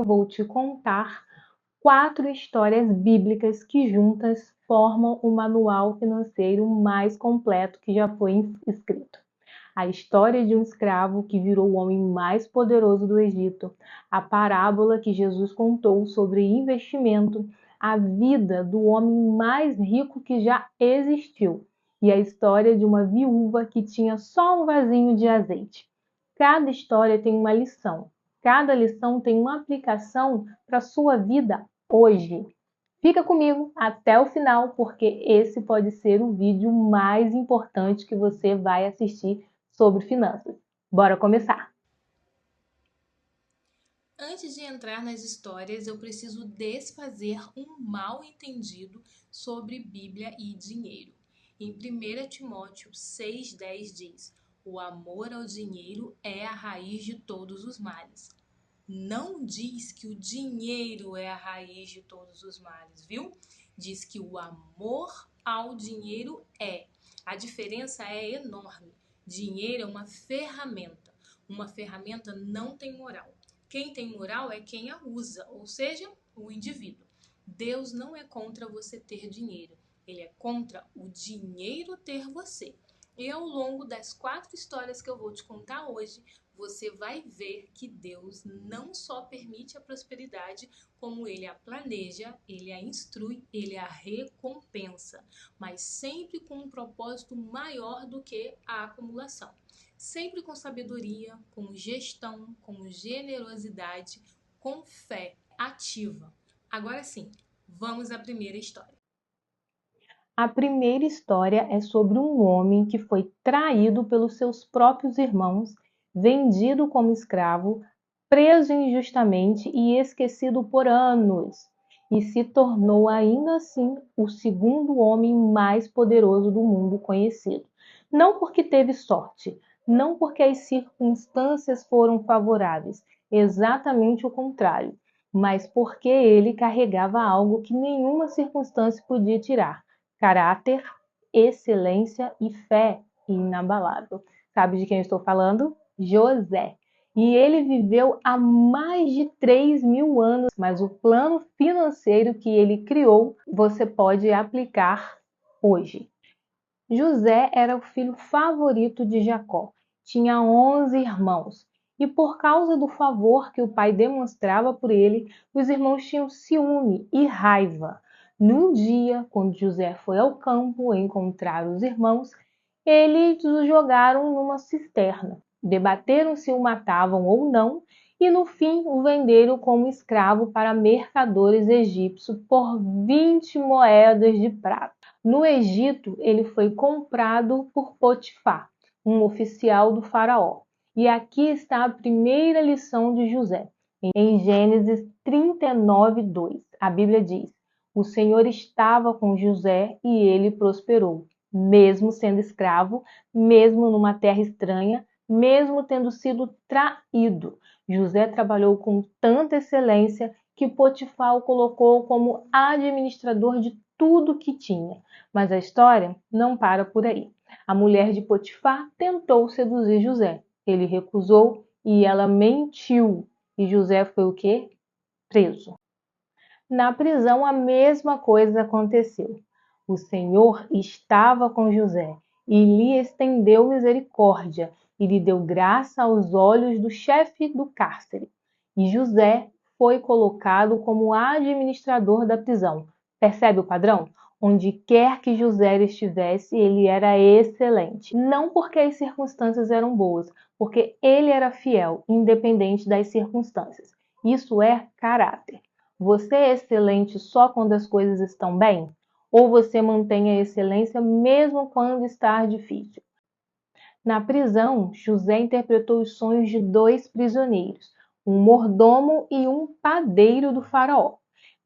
eu vou te contar 4 histórias bíblicas que juntas formam o manual financeiro mais completo que já foi escrito. A história de um escravo que virou o homem mais poderoso do Egito, a parábola que Jesus contou sobre investimento, a vida do homem mais rico que já existiu e a história de uma viúva que tinha só um vasinho de azeite. Cada história tem uma lição. Cada lição tem uma aplicação para a sua vida hoje. Fica comigo até o final, porque esse pode ser o vídeo mais importante que você vai assistir sobre finanças. Bora começar! Antes de entrar nas histórias, eu preciso desfazer um mal-entendido sobre Bíblia e dinheiro. Em 1 Timóteo 6,10 diz: o amor ao dinheiro é a raiz de todos os males. Não diz que o dinheiro é a raiz de todos os males, viu? Diz que o amor ao dinheiro é. A diferença é enorme. Dinheiro é uma ferramenta. Uma ferramenta não tem moral. Quem tem moral é quem a usa, ou seja, o indivíduo. Deus não é contra você ter dinheiro. Ele é contra o dinheiro ter você. E ao longo das 4 histórias que eu vou te contar hoje, você vai ver que Deus não só permite a prosperidade, como Ele a planeja, Ele a instrui, Ele a recompensa, mas sempre com um propósito maior do que a acumulação. Sempre com sabedoria, com gestão, com generosidade, com fé ativa. Agora sim, vamos à primeira história. A primeira história é sobre um homem que foi traído pelos seus próprios irmãos, vendido como escravo, preso injustamente e esquecido por anos, e se tornou ainda assim o segundo homem mais poderoso do mundo conhecido. Não porque teve sorte, não porque as circunstâncias foram favoráveis, exatamente o contrário, mas porque ele carregava algo que nenhuma circunstância podia tirar: caráter, excelência e fé inabalável. Sabe de quem eu estou falando? José. E ele viveu há mais de 3.000 anos, mas o plano financeiro que ele criou, você pode aplicar hoje. José era o filho favorito de Jacó. Tinha 11 irmãos. E por causa do favor que o pai demonstrava por ele, os irmãos tinham ciúme e raiva. Num dia, quando José foi ao campo encontrar os irmãos, eles o jogaram numa cisterna. Debateram se o matavam ou não, e no fim o venderam como escravo para mercadores egípcios por 20 moedas de prata. No Egito, ele foi comprado por Potifar, um oficial do faraó. E aqui está a primeira lição de José. Em Gênesis 39:2, a Bíblia diz: o Senhor estava com José e ele prosperou, mesmo sendo escravo, mesmo numa terra estranha, mesmo tendo sido traído. José trabalhou com tanta excelência que Potifar o colocou como administrador de tudo que tinha. Mas a história não para por aí. A mulher de Potifar tentou seduzir José. Ele recusou e ela mentiu. E José foi o quê? Preso. Na prisão, a mesma coisa aconteceu. O Senhor estava com José e lhe estendeu misericórdia e lhe deu graça aos olhos do chefe do cárcere. E José foi colocado como administrador da prisão. Percebe o padrão? Onde quer que José estivesse, ele era excelente. Não porque as circunstâncias eram boas, porque ele era fiel, independente das circunstâncias. Isso é caráter. Você é excelente só quando as coisas estão bem? Ou você mantém a excelência mesmo quando está difícil? Na prisão, José interpretou os sonhos de 2 prisioneiros, um mordomo e um padeiro do faraó.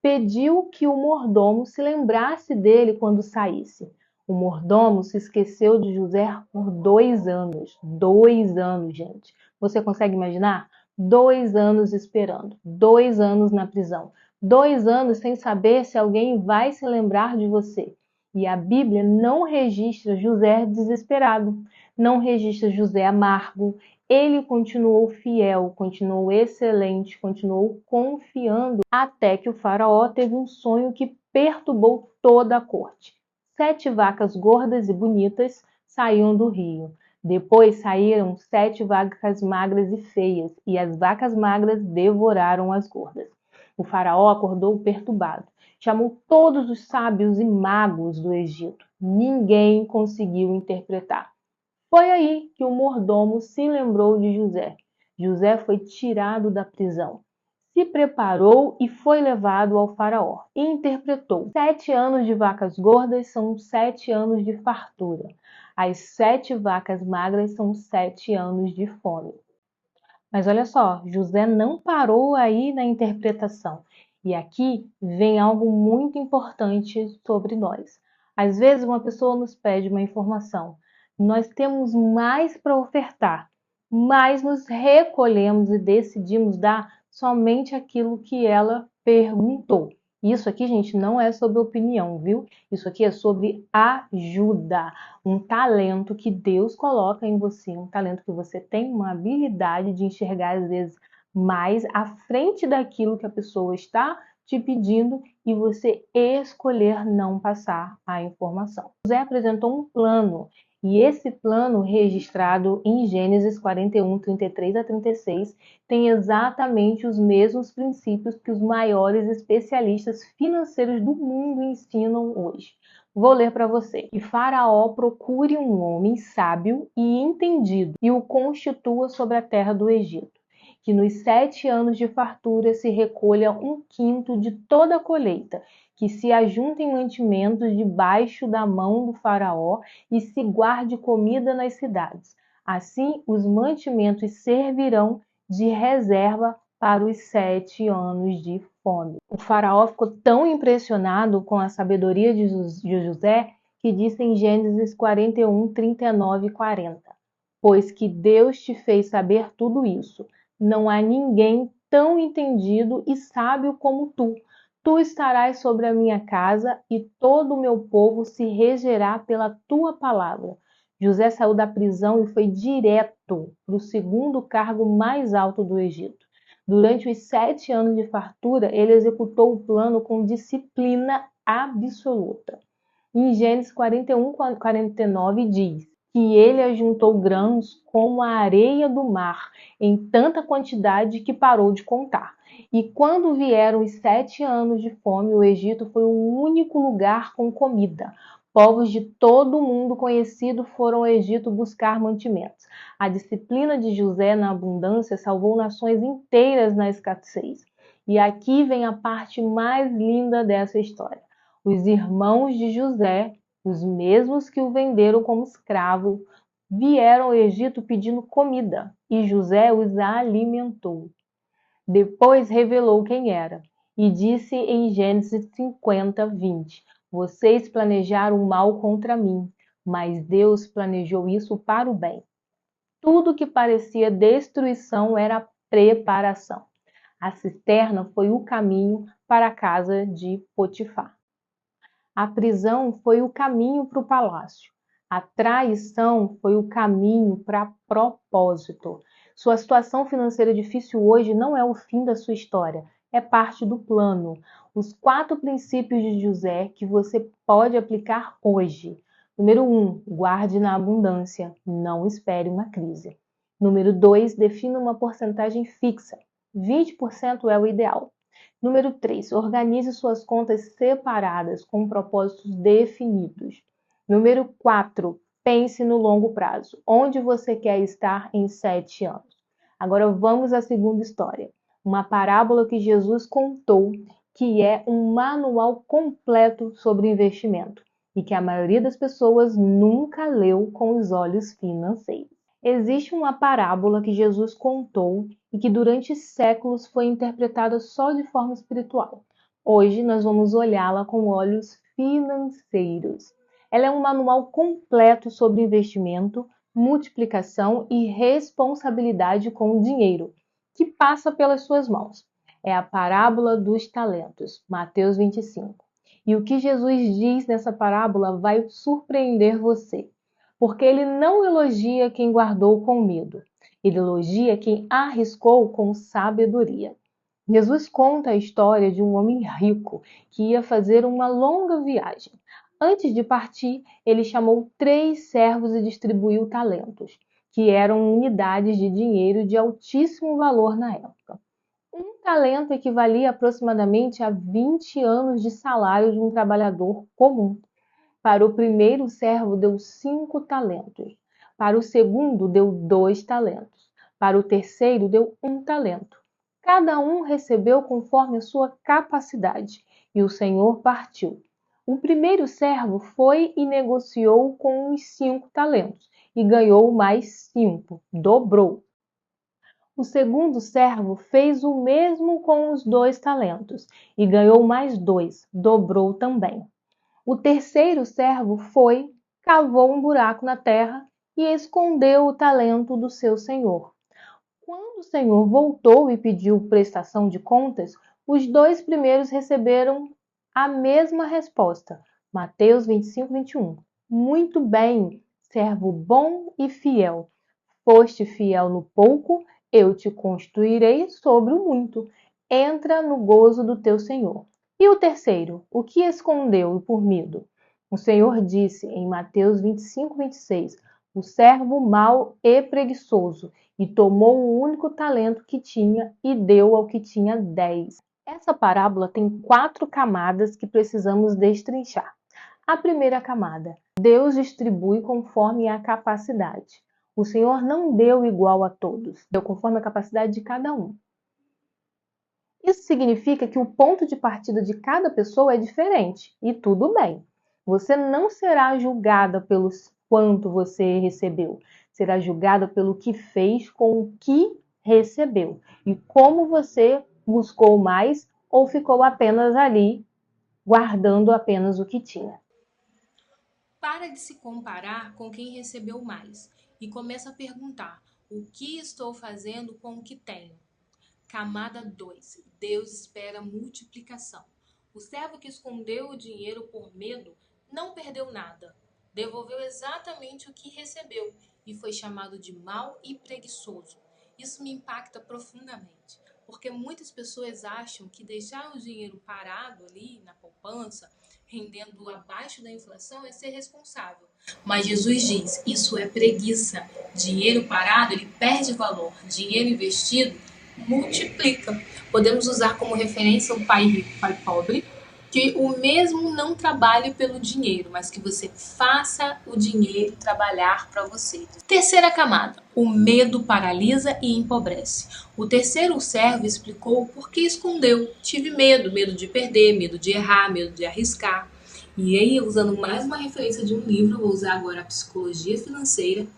Pediu que o mordomo se lembrasse dele quando saísse. O mordomo se esqueceu de José por 2 anos. 2 anos, gente. Você consegue imaginar? 2 anos esperando, 2 anos na prisão, 2 anos sem saber se alguém vai se lembrar de você. E a Bíblia não registra José desesperado, não registra José amargo, ele continuou fiel, continuou excelente, continuou confiando, até que o faraó teve um sonho que perturbou toda a corte. 7 vacas gordas e bonitas saíam do rio. Depois saíram 7 vacas magras e feias, e as vacas magras devoraram as gordas. O faraó acordou perturbado. Chamou todos os sábios e magos do Egito. Ninguém conseguiu interpretar. Foi aí que o mordomo se lembrou de José. José foi tirado da prisão, se preparou e foi levado ao faraó. E interpretou: 7 anos de vacas gordas são 7 anos de fartura. As 7 vacas magras são 7 anos de fome. Mas olha só, José não parou aí na interpretação. E aqui vem algo muito importante sobre nós. Às vezes uma pessoa nos pede uma informação. Nós temos mais para ofertar, mas nos recolhemos e decidimos dar somente aquilo que ela perguntou. Isso aqui, gente, não é sobre opinião, viu? Isso aqui é sobre ajuda, um talento que Deus coloca em você, um talento que você tem uma habilidade de enxergar, às vezes, mais à frente daquilo que a pessoa está te pedindo e você escolher não passar a informação. José apresentou um plano e esse plano, registrado em Gênesis 41, 33 a 36, tem exatamente os mesmos princípios que os maiores especialistas financeiros do mundo ensinam hoje. Vou ler para você. Que Faraó procure um homem sábio e entendido e o constitua sobre a terra do Egito. Que nos 7 anos de fartura se recolha 1/5 de toda a colheita, que se ajuntem mantimentos debaixo da mão do faraó e se guarde comida nas cidades. Assim, os mantimentos servirão de reserva para os 7 anos de fome. O faraó ficou tão impressionado com a sabedoria de José que disse em Gênesis 41, 39 e 40: Pois que Deus te fez saber tudo isso, não há ninguém tão entendido e sábio como tu. Tu estarás sobre a minha casa e todo o meu povo se regerá pela tua palavra. José saiu da prisão e foi direto para o segundo cargo mais alto do Egito. Durante os 7 anos de fartura, ele executou o plano com disciplina absoluta. Em Gênesis 41, 49 diz que ele ajuntou grãos como a areia do mar, em tanta quantidade que parou de contar. E quando vieram os 7 anos de fome, o Egito foi o único lugar com comida. Povos de todo o mundo conhecido foram ao Egito buscar mantimentos. A disciplina de José na abundância salvou nações inteiras na escassez. E aqui vem a parte mais linda dessa história. Os irmãos de José, os mesmos que o venderam como escravo, vieram ao Egito pedindo comida e José os alimentou. Depois revelou quem era e disse em Gênesis 50, 20: Vocês planejaram o mal contra mim, mas Deus planejou isso para o bem. Tudo que parecia destruição era preparação. A cisterna foi o caminho para a casa de Potifar. A prisão foi o caminho para o palácio. A traição foi o caminho para propósito. Sua situação financeira difícil hoje não é o fim da sua história, é parte do plano. Os 4 princípios de José que você pode aplicar hoje. Número 1, guarde na abundância, não espere uma crise. Número 2, defina uma porcentagem fixa. 20% é o ideal. Número 3, organize suas contas separadas com propósitos definidos. Número 4, pense no longo prazo. Onde você quer estar em 7 anos? Agora vamos à segunda história. Uma parábola que Jesus contou, que é um manual completo sobre investimento e que a maioria das pessoas nunca leu com os olhos financeiros. Existe uma parábola que Jesus contou e que durante séculos foi interpretada só de forma espiritual. Hoje nós vamos olhá-la com olhos financeiros. Ela é um manual completo sobre investimento, multiplicação e responsabilidade com o dinheiro, que passa pelas suas mãos. É a parábola dos talentos, Mateus 25. E o que Jesus diz nessa parábola vai surpreender você, porque ele não elogia quem guardou com medo. Ele elogia quem arriscou com sabedoria. Jesus conta a história de um homem rico que ia fazer uma longa viagem. Antes de partir, ele chamou 3 servos e distribuiu talentos, que eram unidades de dinheiro de altíssimo valor na época. Um talento equivalia aproximadamente a 20 anos de salário de um trabalhador comum. Para o primeiro servo deu 5 talentos. Para o segundo deu 2 talentos. Para o terceiro deu 1 talento. Cada um recebeu conforme a sua capacidade, e o Senhor partiu. O primeiro servo foi e negociou com os 5 talentos, e ganhou mais 5, dobrou. O segundo servo fez o mesmo com os 2 talentos, e ganhou mais 2, dobrou também. O terceiro servo foi, cavou um buraco na terra e escondeu o talento do seu senhor. Quando o senhor voltou e pediu prestação de contas, os 2 primeiros receberam a mesma resposta. Mateus 25, 21. Muito bem, servo bom e fiel. Foste fiel no pouco, eu te constituirei sobre o muito. Entra no gozo do teu senhor. E o terceiro, o que escondeu por medo? O Senhor disse em Mateus 25, 26, o servo mau e preguiçoso, e tomou o único talento que tinha e deu ao que tinha 10. Essa parábola tem 4 camadas que precisamos destrinchar. A primeira camada, Deus distribui conforme a capacidade. O Senhor não deu igual a todos, deu conforme a capacidade de cada um. Isso significa que o ponto de partida de cada pessoa é diferente, e tudo bem. Você não será julgada pelo quanto você recebeu, será julgada pelo que fez com o que recebeu, e como você buscou mais ou ficou apenas ali, guardando apenas o que tinha. Para de se comparar com quem recebeu mais e começa a perguntar: o que estou fazendo com o que tenho? Camada 2. Deus espera multiplicação. O servo que escondeu o dinheiro por medo não perdeu nada. Devolveu exatamente o que recebeu e foi chamado de mau e preguiçoso. Isso me impacta profundamente, porque muitas pessoas acham que deixar o dinheiro parado ali na poupança, rendendo abaixo da inflação, é ser responsável. Mas Jesus diz, isso é preguiça. Dinheiro parado, ele perde valor. Dinheiro investido, multiplica. Podemos usar como referência um pai rico, pai pobre, que o mesmo não trabalhe pelo dinheiro, mas que você faça o dinheiro trabalhar para você. Terceira camada, o medo paralisa e empobrece. O terceiro servo explicou por que escondeu. Tive medo, medo de perder, medo de errar, medo de arriscar. E aí, usando mais uma referência de um livro, vou usar agora a Psicologia Financeira,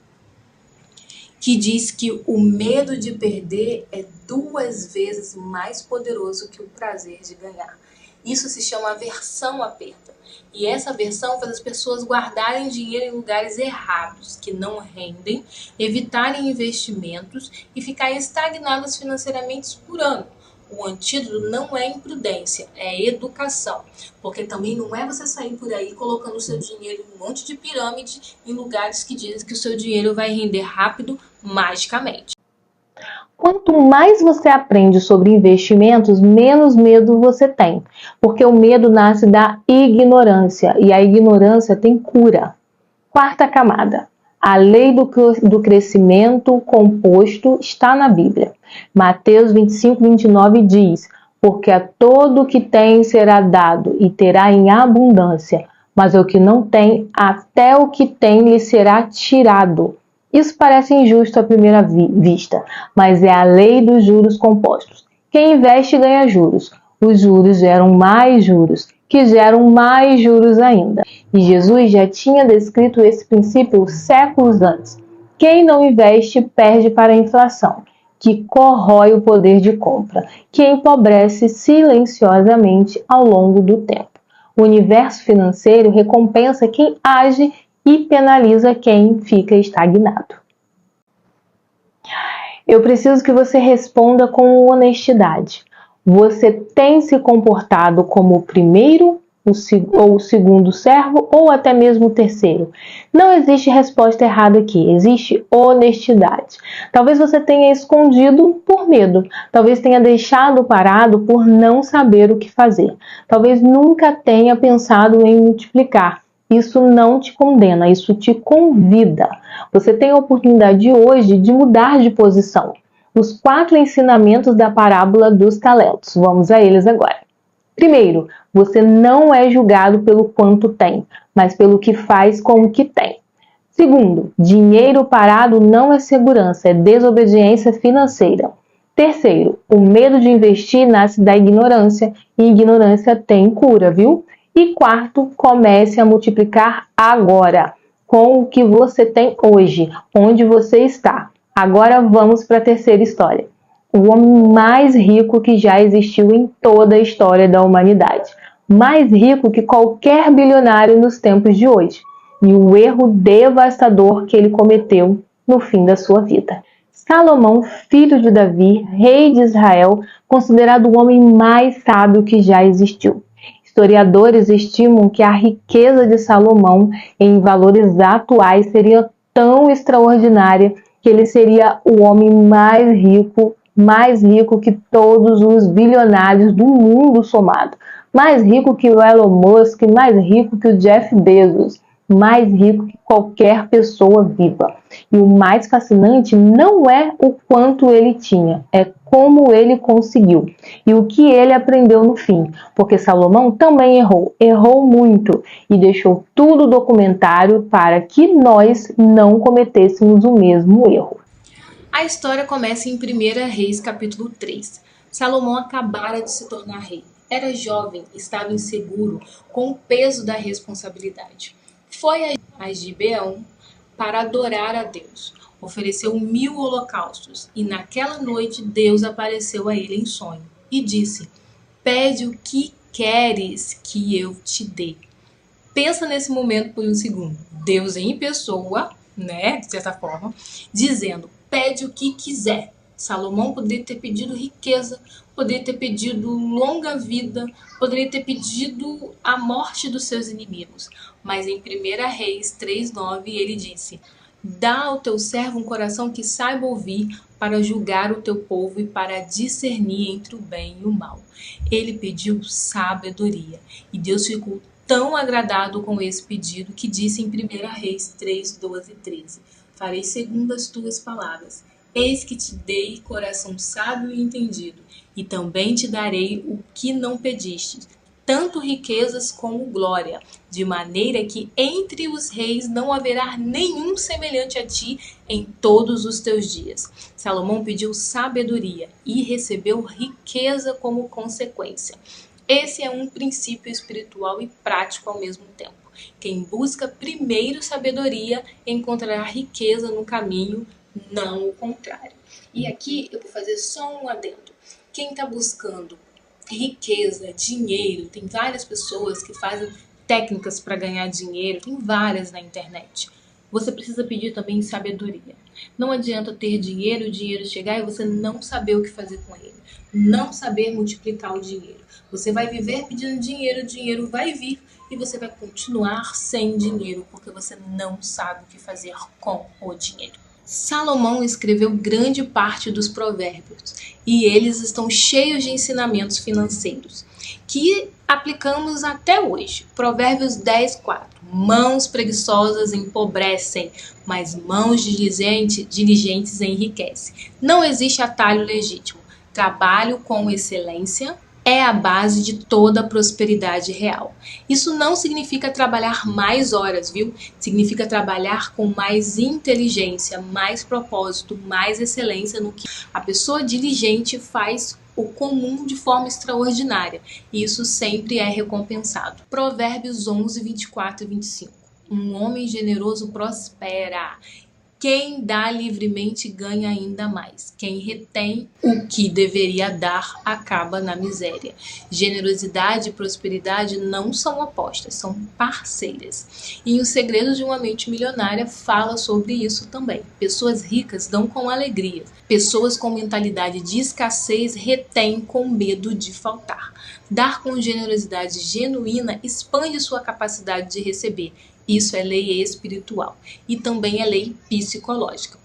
que diz que o medo de perder é 2 vezes mais poderoso que o prazer de ganhar. Isso se chama aversão à perda. E essa aversão faz as pessoas guardarem dinheiro em lugares errados, que não rendem, evitarem investimentos e ficarem estagnadas financeiramente por ano. O antídoto não é imprudência, é educação. Porque também não é você sair por aí colocando o seu dinheiro em um monte de pirâmide em lugares que dizem que o seu dinheiro vai render rápido, magicamente. Quanto mais você aprende sobre investimentos, menos medo você tem, porque o medo nasce da ignorância e a ignorância tem cura. Quarta camada, a lei do crescimento composto está na Bíblia. Mateus 25, 29 diz, porque a todo o que tem será dado e terá em abundância, mas o que não tem, até o que tem lhe será tirado. Isso parece injusto à primeira vista, mas é a lei dos juros compostos. Quem investe ganha juros. Os juros geram mais juros, que geram mais juros ainda. E Jesus já tinha descrito esse princípio séculos antes. Quem não investe perde para a inflação, que corrói o poder de compra, que empobrece silenciosamente ao longo do tempo. O universo financeiro recompensa quem age e penaliza quem fica estagnado. Eu preciso que você responda com honestidade. Você tem se comportado como o primeiro ou o segundo servo, ou até mesmo o terceiro? Não existe resposta errada aqui, existe honestidade. Talvez você tenha escondido por medo, talvez tenha deixado parado por não saber o que fazer, talvez nunca tenha pensado em multiplicar. Isso não te condena, isso te convida. Você tem a oportunidade hoje de mudar de posição. Os 4 ensinamentos da parábola dos talentos. Vamos a eles agora. Primeiro, você não é julgado pelo quanto tem, mas pelo que faz com o que tem. Segundo, dinheiro parado não é segurança, é desobediência financeira. Terceiro, o medo de investir nasce da ignorância, e ignorância tem cura, viu? E quarto, comece a multiplicar agora, com o que você tem hoje, onde você está. Agora vamos para a terceira história. O homem mais rico que já existiu em toda a história da humanidade. Mais rico que qualquer bilionário nos tempos de hoje. E o erro devastador que ele cometeu no fim da sua vida. Salomão, filho de Davi, rei de Israel, considerado o homem mais sábio que já existiu. Historiadores estimam que a riqueza de Salomão, em valores atuais, seria tão extraordinária que ele seria o homem mais rico que todos os bilionários do mundo somado. Mais rico que o Elon Musk, mais rico que o Jeff Bezos, mais rico que qualquer pessoa viva. E o mais fascinante não é o quanto ele tinha, é como ele conseguiu e o que ele aprendeu no fim, porque Salomão também errou muito e deixou tudo documentário para que nós não cometêssemos o mesmo erro. A história começa em 1 Reis, capítulo 3. Salomão acabara de se tornar rei. Era jovem, estava inseguro, com o peso da responsabilidade. Foi a Gibeão para adorar a Deus. Ofereceu 1000 holocaustos, e naquela noite Deus apareceu a ele em sonho e disse: pede o que queres que eu te dê. Pensa nesse momento por um segundo. Deus em pessoa, né, de certa forma, dizendo: pede o que quiser. Salomão poderia ter pedido riqueza, poderia ter pedido longa vida, poderia ter pedido a morte dos seus inimigos. Mas em 1 Reis 3:9 ele disse: dá ao teu servo um coração que saiba ouvir, para julgar o teu povo e para discernir entre o bem e o mal. Ele pediu sabedoria, e Deus ficou tão agradado com esse pedido que disse em 1 Reis 3:12 e 13: farei segundo as tuas palavras. Eis que te dei coração sábio e entendido, e também te darei o que não pediste, tanto riquezas como glória, de maneira que entre os reis não haverá nenhum semelhante a ti em todos os teus dias. Salomão pediu sabedoria e recebeu riqueza como consequência. Esse é um princípio espiritual e prático ao mesmo tempo. Quem busca primeiro sabedoria encontrará riqueza no caminho, não o contrário. E aqui eu vou fazer só um adendo. Quem está buscando riqueza, dinheiro, tem várias pessoas que fazem técnicas para ganhar dinheiro, tem várias na internet. Você precisa pedir também sabedoria. Não adianta ter dinheiro, o dinheiro chegar e você não saber o que fazer com ele. Não saber multiplicar o dinheiro. Você vai viver pedindo dinheiro, o dinheiro vai vir e você vai continuar sem dinheiro porque você não sabe o que fazer com o dinheiro. Salomão escreveu grande parte dos provérbios e eles estão cheios de ensinamentos financeiros que aplicamos até hoje. Provérbios 10:4. Mãos preguiçosas empobrecem, mas mãos diligentes enriquecem. Não existe atalho legítimo. Trabalho com excelência é a base de toda a prosperidade real. Isso não significa trabalhar mais horas, viu? Significa trabalhar com mais inteligência, mais propósito, mais excelência no que a pessoa diligente faz o comum de forma extraordinária. E isso sempre é recompensado. Provérbios 11:24 e 25. Um homem generoso prospera Quem dá livremente ganha ainda mais. Quem retém o que deveria dar acaba na miséria. Generosidade e prosperidade não são opostas, são parceiras. E O Segredo de uma Mente Milionária fala sobre isso também. Pessoas ricas dão com alegria. Pessoas com mentalidade de escassez retêm com medo de faltar. Dar com generosidade genuína expande sua capacidade de receber. Isso é lei espiritual e também é lei psicológica.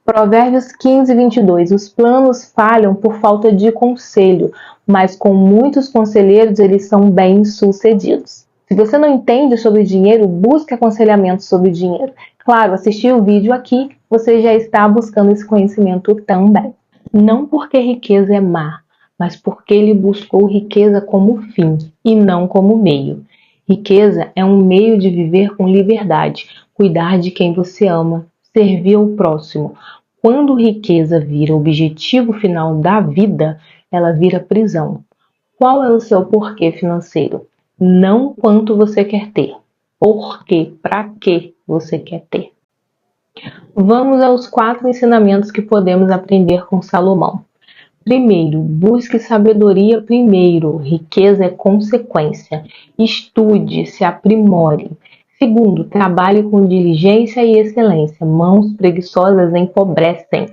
Provérbios 15, 22. Os planos falham por falta de conselho, mas com muitos conselheiros eles são bem-sucedidos. Se você não entende sobre dinheiro, busque aconselhamento sobre dinheiro. Claro, assistir o vídeo aqui, você já está buscando esse conhecimento também. Não porque riqueza é má, mas porque ele buscou riqueza como fim e não como meio. Riqueza é um meio de viver com liberdade, cuidar de quem você ama, servir ao próximo. Quando riqueza vira objetivo final da vida, ela vira prisão. Qual é o seu porquê financeiro? Não quanto você quer ter. Por quê? Para que você quer ter? Vamos aos 4 ensinamentos que podemos aprender com Salomão. Primeiro, busque sabedoria primeiro, riqueza é consequência. Estude, se aprimore. Segundo, trabalhe com diligência e excelência. Mãos preguiçosas empobrecem.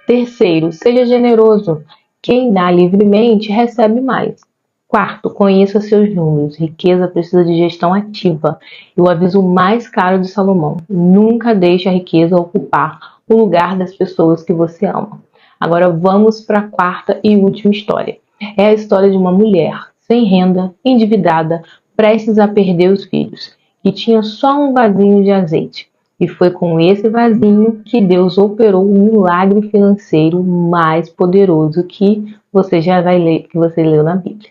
Terceiro, seja generoso. Quem dá livremente recebe mais. Quarto, conheça seus números. Riqueza precisa de gestão ativa. E o aviso mais caro de Salomão: nunca deixe a riqueza ocupar o lugar das pessoas que você ama. Agora vamos para a quarta e última história. É a história de uma mulher sem renda, endividada, prestes a perder os filhos, que tinha só um vasinho de azeite. E foi com esse vasinho que Deus operou o milagre financeiro mais poderoso que você já vai ler, que você leu na Bíblia.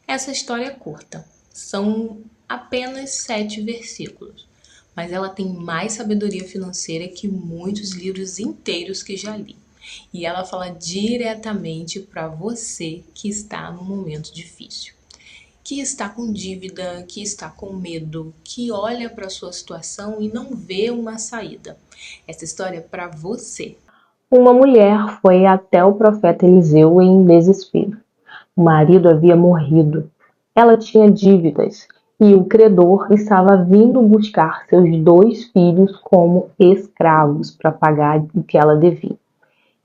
Essa história é curta, são apenas 7 versículos, mas ela tem mais sabedoria financeira que muitos livros inteiros que já li. E ela fala diretamente para você que está num momento difícil, que está com dívida, que está com medo, que olha para a sua situação e não vê uma saída. Essa história é para você. Uma mulher foi até o profeta Eliseu em desespero. O marido havia morrido. Ela tinha dívidas e o credor estava vindo buscar seus 2 filhos como escravos para pagar o que ela devia.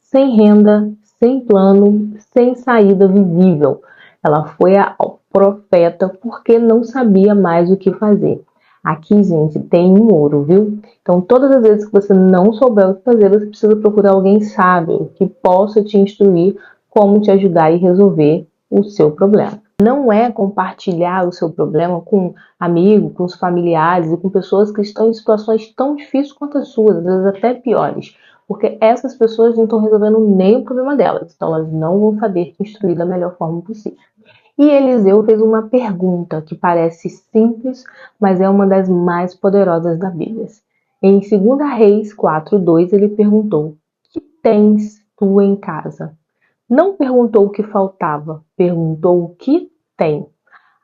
Sem renda, sem plano, sem saída visível, ela foi ao profeta porque não sabia mais o que fazer. Aqui, gente, tem um ouro, viu? Então, todas as vezes que você não souber o que fazer, você precisa procurar alguém sábio que possa te instruir como te ajudar e resolver o seu problema. Não é compartilhar o seu problema com amigos, com os familiares e com pessoas que estão em situações tão difíceis quanto as suas, às vezes até piores, porque essas pessoas não estão resolvendo nem o problema delas, então elas não vão saber te instruir da melhor forma possível. E Eliseu fez uma pergunta que parece simples, mas é uma das mais poderosas da Bíblia. Em 2 Reis 4:2, ele perguntou: que tens tu em casa? Não perguntou o que faltava, perguntou o que tem.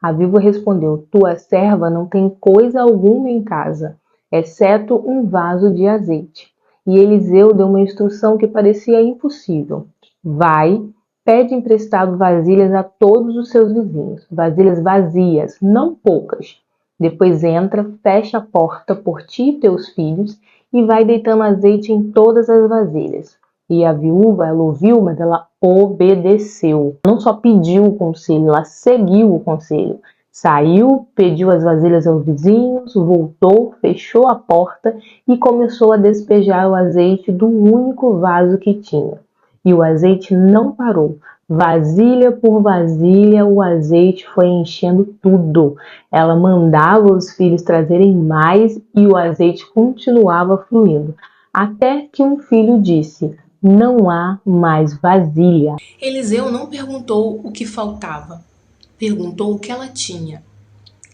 A viúva respondeu: tua serva não tem coisa alguma em casa, exceto um vaso de azeite. E Eliseu deu uma instrução que parecia impossível. Vai, pede emprestado vasilhas a todos os seus vizinhos, vasilhas vazias, não poucas. Depois entra, fecha a porta por ti e teus filhos e vai deitando azeite em todas as vasilhas. E a viúva, ela ouviu, mas ela obedeceu. Não só pediu o conselho, ela seguiu o conselho. Saiu, pediu as vasilhas aos vizinhos, voltou, fechou a porta e começou a despejar o azeite do único vaso que tinha. E o azeite não parou. Vasilha por vasilha, o azeite foi enchendo tudo. Ela mandava os filhos trazerem mais e o azeite continuava fluindo. Até que um filho disse: não há mais vasilha. Eliseu não perguntou o que faltava, perguntou o que ela tinha.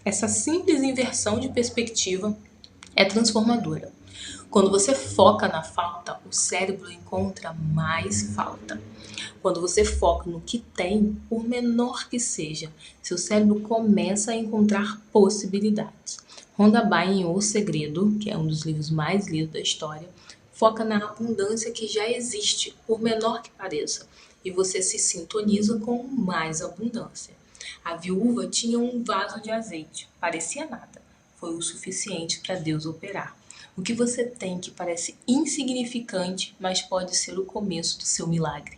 Essa simples inversão de perspectiva é transformadora. Quando você foca na falta, o cérebro encontra mais falta. Quando você foca no que tem, por menor que seja, seu cérebro começa a encontrar possibilidades. Rhonda Byrne em O Segredo, que é um dos livros mais lidos da história, foca na abundância que já existe, por menor que pareça, e você se sintoniza com mais abundância. A viúva tinha um vaso de azeite, parecia nada, foi o suficiente para Deus operar. O que você tem que parece insignificante, mas pode ser o começo do seu milagre.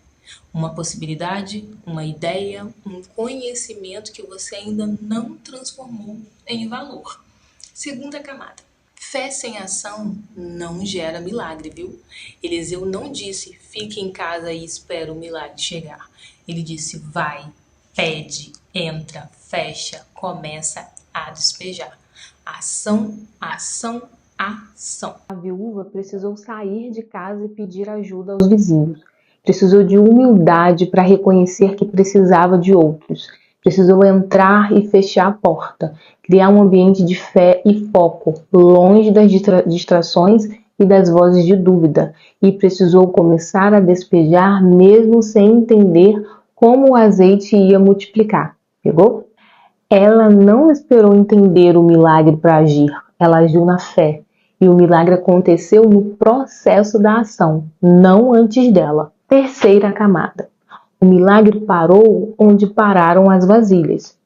Uma possibilidade, uma ideia, um conhecimento que você ainda não transformou em valor. Segunda camada. Fé sem ação não gera milagre, viu? Eliseu não disse, fique em casa e espera o milagre chegar. Ele disse, vai, pede, entra, fecha, começa a despejar. Ação, ação, ação. A viúva precisou sair de casa e pedir ajuda aos vizinhos. Precisou de humildade para reconhecer que precisava de outros. Precisou entrar e fechar a porta, criar um ambiente de fé e foco, longe das distrações e das vozes de dúvida. E precisou começar a despejar mesmo sem entender como o azeite ia multiplicar. Pegou? Ela não esperou entender o milagre para agir. Ela agiu na fé. E o milagre aconteceu no processo da ação, não antes dela. Terceira camada. O milagre parou onde pararam as vasilhas.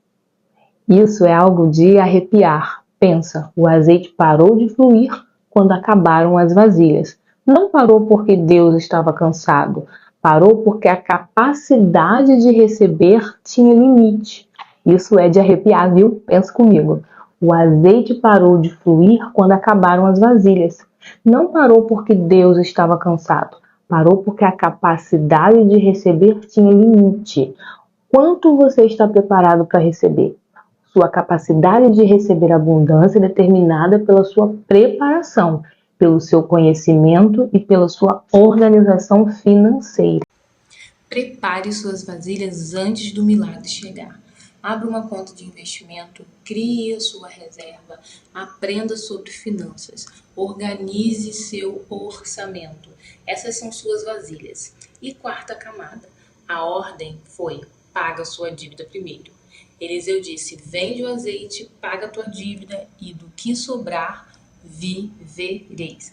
Isso é algo de arrepiar. Pensa, o azeite parou de fluir quando acabaram as vasilhas. Não parou porque Deus estava cansado. Parou porque a capacidade de receber tinha limite. Isso é de arrepiar, viu? Pensa comigo. O azeite parou de fluir quando acabaram as vasilhas. Não parou porque Deus estava cansado. Parou porque a capacidade de receber tinha limite. Quanto você está preparado para receber? Sua capacidade de receber abundância é determinada pela sua preparação, pelo seu conhecimento e pela sua organização financeira. Prepare suas vasilhas antes do milagre chegar. Abra uma conta de investimento, crie a sua reserva, aprenda sobre finanças, organize seu orçamento. Essas são suas vasilhas. E quarta camada, a ordem foi, paga sua dívida primeiro. Eliseu disse, vende o azeite, paga a tua dívida e do que sobrar, vivereis.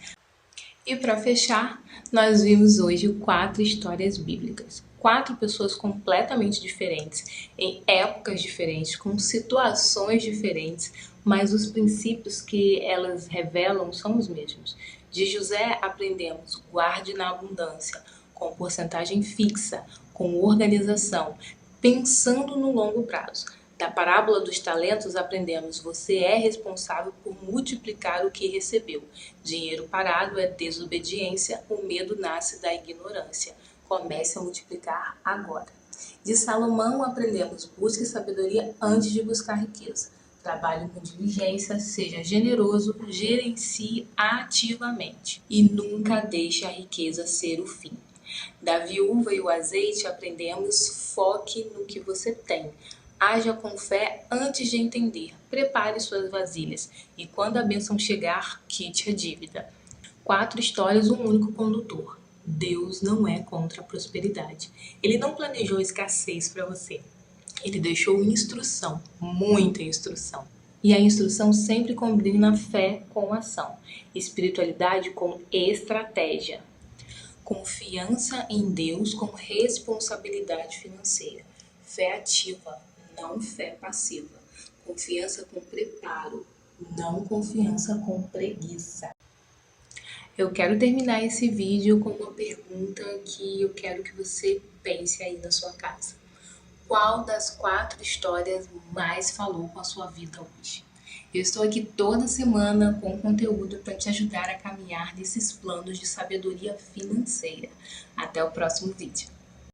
E para fechar, nós vimos hoje 4 histórias bíblicas. 4 pessoas completamente diferentes, em épocas diferentes, com situações diferentes, mas os princípios que elas revelam são os mesmos. De José aprendemos, guarde na abundância, com porcentagem fixa, com organização, pensando no longo prazo. Da parábola dos talentos aprendemos, você é responsável por multiplicar o que recebeu. Dinheiro parado é desobediência, o medo nasce da ignorância. Comece a multiplicar agora. De Salomão aprendemos, busque sabedoria antes de buscar riqueza. Trabalhe com diligência, seja generoso, gerencie ativamente. E nunca deixe a riqueza ser o fim. Da viúva e o azeite aprendemos, foque no que você tem. Haja com fé antes de entender. Prepare suas vasilhas. E quando a bênção chegar, quite a dívida. 4 histórias, um único condutor. Deus não é contra a prosperidade. Ele não planejou escassez para você. Ele deixou instrução, muita instrução. E a instrução sempre combina fé com ação, espiritualidade com estratégia, confiança em Deus com responsabilidade financeira, fé ativa, não fé passiva, confiança com preparo, não confiança com preguiça. Eu quero terminar esse vídeo com uma pergunta que eu quero que você pense aí na sua casa. Qual das 4 histórias mais falou com a sua vida hoje? Eu estou aqui toda semana com conteúdo para te ajudar a caminhar nesses planos de sabedoria financeira. Até o próximo vídeo.